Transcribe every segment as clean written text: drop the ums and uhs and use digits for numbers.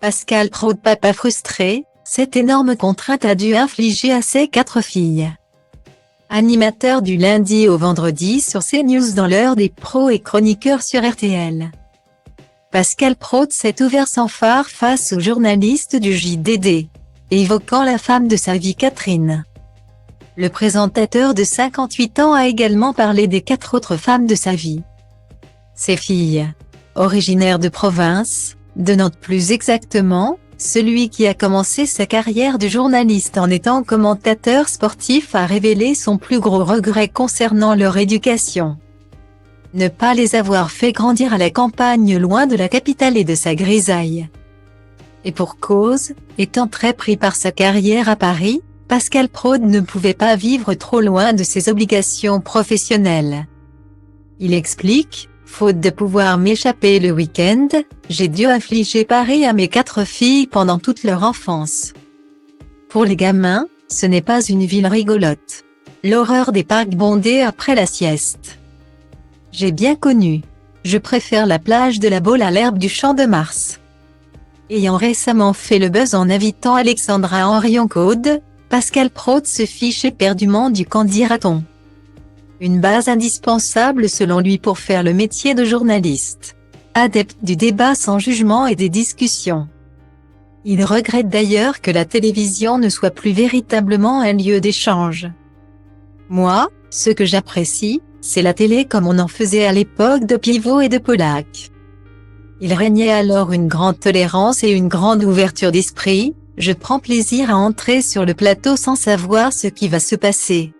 Pascal Praud, papa frustré, cette énorme contrainte a dû infliger à ses 4 filles. Animateur du lundi au vendredi sur CNews dans l'heure des pros et chroniqueur sur RTL. Pascal Praud s'est ouvert sans phare face aux journalistes du JDD, évoquant la femme de sa vie Catherine. Le présentateur de 58 ans a également parlé des 4 autres femmes de sa vie. Ses filles, originaires de province, de Nantes plus exactement, celui qui a commencé sa carrière de journaliste en étant commentateur sportif a révélé son plus gros regret concernant leur éducation. Ne pas les avoir fait grandir à la campagne loin de la capitale et de sa grisaille. Et pour cause, étant très pris par sa carrière à Paris, Pascal Praud ne pouvait pas vivre trop loin de ses obligations professionnelles. Il explique: faute de pouvoir m'échapper le week-end, j'ai dû infliger Paris à mes 4 filles pendant toute leur enfance. Pour les gamins, ce n'est pas une ville rigolote. L'horreur des parcs bondés après la sieste. J'ai bien connu. Je préfère la plage de la Baule à l'herbe du Champ de Mars. Ayant récemment fait le buzz en invitant Alexandra Henrion-Caude, Pascal Praud se fiche éperdument du qu'en dira-t-on. Une base indispensable selon lui pour faire le métier de journaliste. Adepte du débat sans jugement et des discussions. Il regrette d'ailleurs que la télévision ne soit plus véritablement un lieu d'échange. Moi, ce que j'apprécie, c'est la télé comme on en faisait à l'époque de Pivot et de Polac. Il régnait alors une grande tolérance et une grande ouverture d'esprit. Je prends plaisir à entrer sur le plateau sans savoir ce qui va se passer.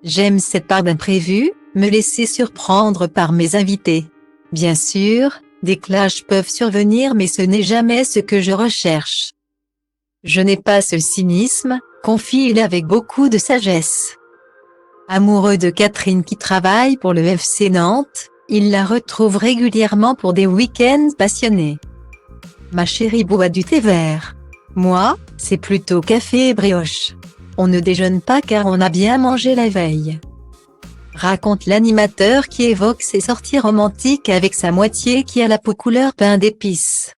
J'aime cette part d'imprévu, me laisser surprendre par mes invités. Bien sûr, des clashs peuvent survenir mais ce n'est jamais ce que je recherche. Je n'ai pas ce cynisme, confie-il avec beaucoup de sagesse. Amoureux de Catherine qui travaille pour le FC Nantes, il la retrouve régulièrement pour des week-ends passionnés. Ma chérie boit du thé vert. Moi, c'est plutôt café et brioche. On ne déjeune pas car on a bien mangé la veille. Raconte l'animateur qui évoque ses sorties romantiques avec sa moitié qui a la peau couleur pain d'épices.